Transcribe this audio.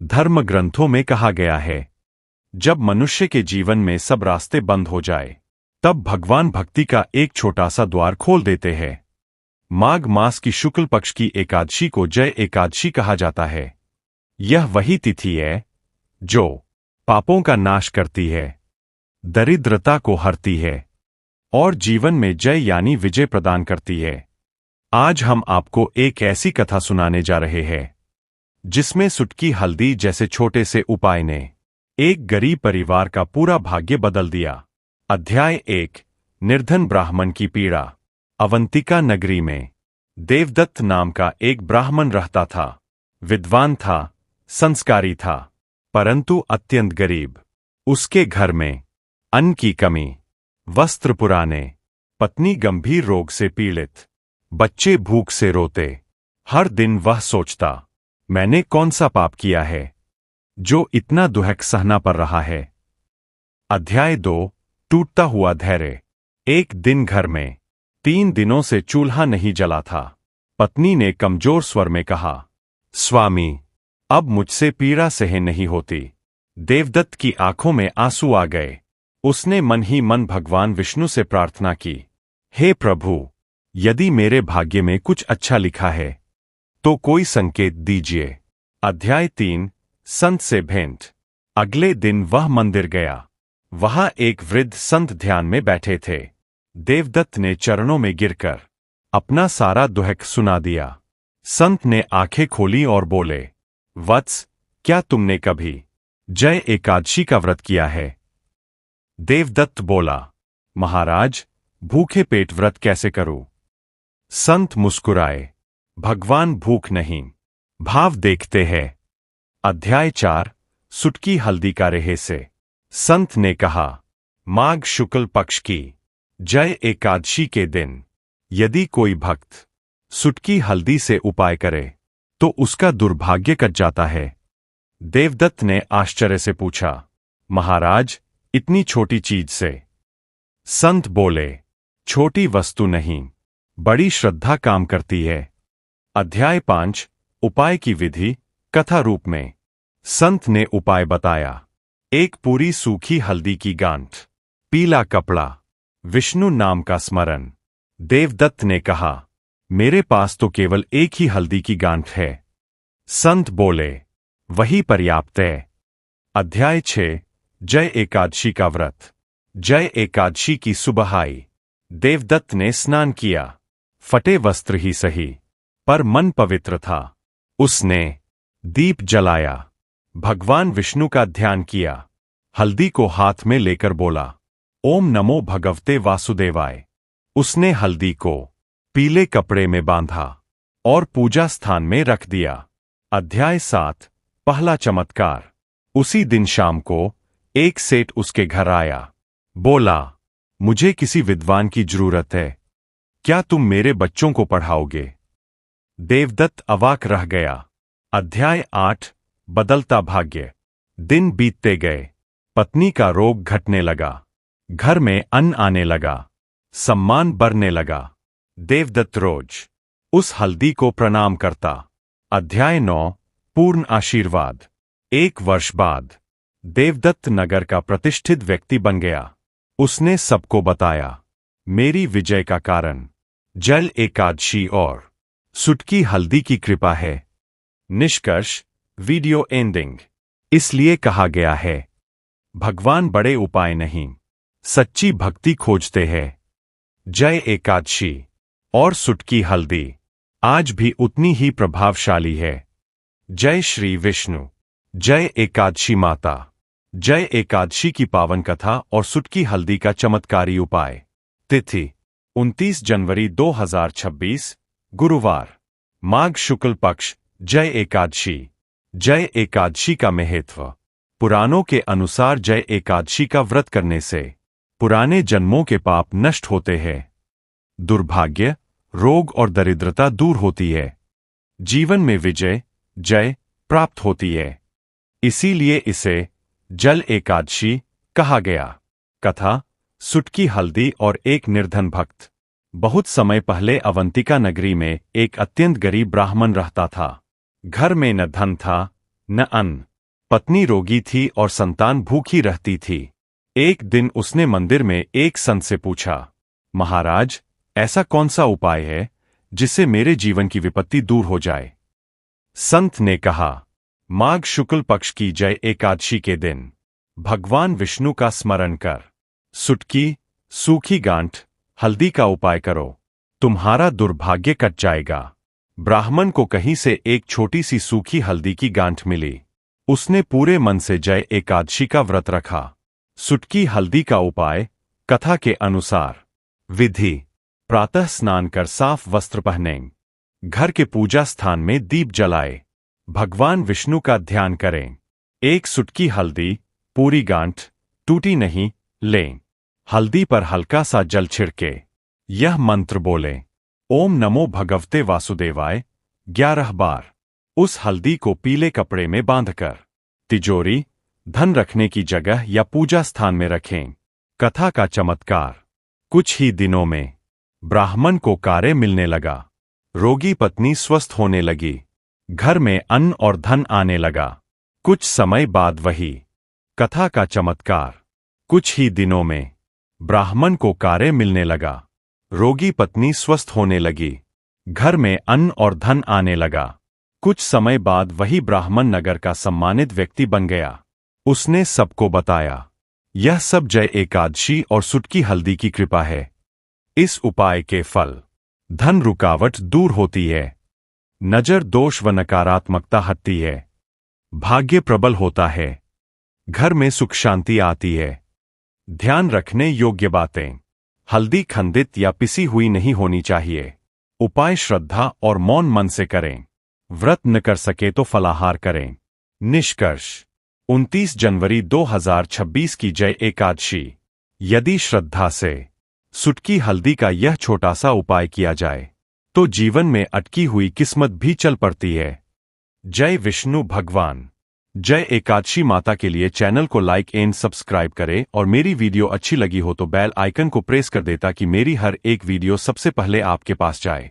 धर्म ग्रंथों में कहा गया है, जब मनुष्य के जीवन में सब रास्ते बंद हो जाए, तब भगवान भक्ति का एक छोटा सा द्वार खोल देते हैं। माघ मास की शुक्ल पक्ष की एकादशी को जय एकादशी कहा जाता है। यह वही तिथि है जो पापों का नाश करती है, दरिद्रता को हरती है और जीवन में जय यानी विजय प्रदान करती है। आज हम आपको एक ऐसी कथा सुनाने जा रहे हैं जिसमें सुटकी हल्दी जैसे छोटे से उपाय ने एक गरीब परिवार का पूरा भाग्य बदल दिया। अध्याय 1। निर्धन ब्राह्मण की पीड़ा। अवंतिका नगरी में देवदत्त नाम का एक ब्राह्मण रहता था। विद्वान था, संस्कारी था, परंतु अत्यंत गरीब। उसके घर में अन्न की कमी, वस्त्र पुराने, पत्नी गंभीर रोग से पीड़ित, बच्चे भूख से रोते। हर दिन वह सोचता, मैंने कौन सा पाप किया है जो इतना दुहक सहना पड़ रहा है। अध्याय 2। टूटता हुआ धैर्य। एक दिन घर में 3 दिनों से चूल्हा नहीं जला था। पत्नी ने कमजोर स्वर में कहा, स्वामी, अब मुझसे पीड़ा सहन नहीं होती। देवदत्त की आंखों में आंसू आ गए। उसने मन ही मन भगवान विष्णु से प्रार्थना की, हे प्रभु, यदि मेरे भाग्य में कुछ अच्छा लिखा है तो कोई संकेत दीजिए। अध्याय 3। संत से भेंट। अगले दिन वह मंदिर गया। वहां एक वृद्ध संत ध्यान में बैठे थे। देवदत्त ने चरणों में गिरकर अपना सारा दुहक सुना दिया। संत ने आंखें खोली और बोले, वत्स, क्या तुमने कभी जय एकादशी का व्रत किया है? देवदत्त बोला, महाराज, भूखे पेट व्रत कैसे करूं? संत मुस्कुराए, भगवान भूख नहीं, भाव देखते हैं। अध्याय 4। सुटकी हल्दी का रहस्य। संत ने कहा, माघ शुक्ल पक्ष की जय एकादशी के दिन यदि कोई भक्त सुटकी हल्दी से उपाय करे तो उसका दुर्भाग्य कट जाता है। देवदत्त ने आश्चर्य से पूछा, महाराज, इतनी छोटी चीज से? संत बोले, छोटी वस्तु नहीं, बड़ी श्रद्धा काम करती है। अध्याय 5। उपाय की विधि कथा रूप में। संत ने उपाय बताया। एक पूरी सूखी हल्दी की गांठ, पीला कपड़ा, विष्णु नाम का स्मरण। देवदत्त ने कहा, मेरे पास तो केवल एक ही हल्दी की गांठ है। संत बोले, वही पर्याप्त है। अध्याय 6। जय एकादशी का व्रत। जय एकादशी की सुबह आई। देवदत्त ने स्नान किया। फटे वस्त्र ही सही, पर मन पवित्र था। उसने दीप जलाया, भगवान विष्णु का ध्यान किया, हल्दी को हाथ में लेकर बोला, ओम नमो भगवते वासुदेवाय। उसने हल्दी को पीले कपड़े में बांधा और पूजा स्थान में रख दिया। अध्याय 7। पहला चमत्कार। उसी दिन शाम को एक सेठ उसके घर आया। बोला, मुझे किसी विद्वान की जरूरत है, क्या तुम मेरे बच्चों को पढ़ाओगे? देवदत्त अवाक रह गया। अध्याय 8। बदलता भाग्य। दिन बीतते गए। पत्नी का रोग घटने लगा, घर में अन्न आने लगा, सम्मान बढ़ने लगा। देवदत्त रोज उस हल्दी को प्रणाम करता। अध्याय 9। पूर्ण आशीर्वाद। 1 वर्ष बाद देवदत्त नगर का प्रतिष्ठित व्यक्ति बन गया। उसने सबको बताया, मेरी विजय का कारण जल एकादशी और सुटकी हल्दी की कृपा है। निष्कर्ष। Video ending. इसलिए कहा गया है, भगवान बड़े उपाय नहीं, सच्ची भक्ति खोजते हैं। जय एकादशी और सुटकी हल्दी आज भी उतनी ही प्रभावशाली है। जय श्री विष्णु। जय एकादशी माता। जय एकादशी की पावन कथा और सुटकी हल्दी का चमत्कारी उपाय। तिथि 29 जनवरी 2026, गुरुवार। माघ शुक्ल पक्ष। जय एकादशी। जय एकादशी का महत्व। पुराणों के अनुसार जय एकादशी का व्रत करने से पुराने जन्मों के पाप नष्ट होते हैं, दुर्भाग्य, रोग और दरिद्रता दूर होती है, जीवन में विजय, जय प्राप्त होती है। इसीलिए इसे जल एकादशी कहा गया। कथा। सुटकी हल्दी और एक निर्धन भक्त। बहुत समय पहले अवंतिका नगरी में एक अत्यंत गरीब ब्राह्मण रहता था। घर में न धन था, न अन्न, पत्नी रोगी थी और संतान भूखी रहती थी। एक दिन उसने मंदिर में एक संत से पूछा, महाराज, ऐसा कौन सा उपाय है जिससे मेरे जीवन की विपत्ति दूर हो जाए? संत ने कहा, माघ शुक्ल पक्ष की जय एकादशी के दिन भगवान विष्णु का स्मरण कर, सुटकी, सूखी गांठ, हल्दी का उपाय करो, तुम्हारा दुर्भाग्य कट जाएगा। ब्राह्मण को कहीं से एक छोटी सी सूखी हल्दी की गांठ मिली। उसने पूरे मन से जय एकादशी का व्रत रखा। सुटकी हल्दी का उपाय, कथा के अनुसार। विधि: प्रातः स्नान कर साफ वस्त्र पहनें, घर के पूजा स्थान में दीप जलाए, भगवान विष्णु का ध्यान करें। एक सुटकी हल्दी, पूरी गांठ, टूटी नहीं, लें। हल्दी पर हल्का सा जल छिड़के यह मंत्र बोलें, ओम नमो भगवते वासुदेवाय, 11 बार। उस हल्दी को पीले कपड़े में बांधकर तिजोरी, धन रखने की जगह या पूजा स्थान में रखें। कथा का चमत्कार: कुछ ही दिनों में ब्राह्मण को कार्य मिलने लगा, रोगी पत्नी स्वस्थ होने लगी, घर में अन्न और धन आने लगा। कुछ समय बाद वही कथा का चमत्कार: कुछ ही दिनों में ब्राह्मण को कार्य मिलने लगा, रोगी पत्नी स्वस्थ होने लगी, घर में अन्न और धन आने लगा। कुछ समय बाद वही ब्राह्मण नगर का सम्मानित व्यक्ति बन गया। उसने सबको बताया, यह सब जय एकादशी और सुटकी हल्दी की कृपा है। इस उपाय के फल: धन रुकावट दूर होती है, नजर दोष व नकारात्मकता हटती है, भाग्य प्रबल होता है, घर में सुख शांति आती है। ध्यान रखने योग्य बातें: हल्दी खंडित या पिसी हुई नहीं होनी चाहिए। उपाय श्रद्धा और मौन मन से करें। व्रत न कर सके तो फलाहार करें। निष्कर्ष: 29 जनवरी 2026 की जय एकादशी। यदि श्रद्धा से सुटकी हल्दी का यह छोटा सा उपाय किया जाए तो जीवन में अटकी हुई किस्मत भी चल पड़ती है। जय विष्णु भगवान। जय एकादशी माता के लिए चैनल को लाइक एंड सब्सक्राइब करें और मेरी वीडियो अच्छी लगी हो तो बेल आइकन को प्रेस कर दे ताकि मेरी हर एक वीडियो सबसे पहले आपके पास जाए।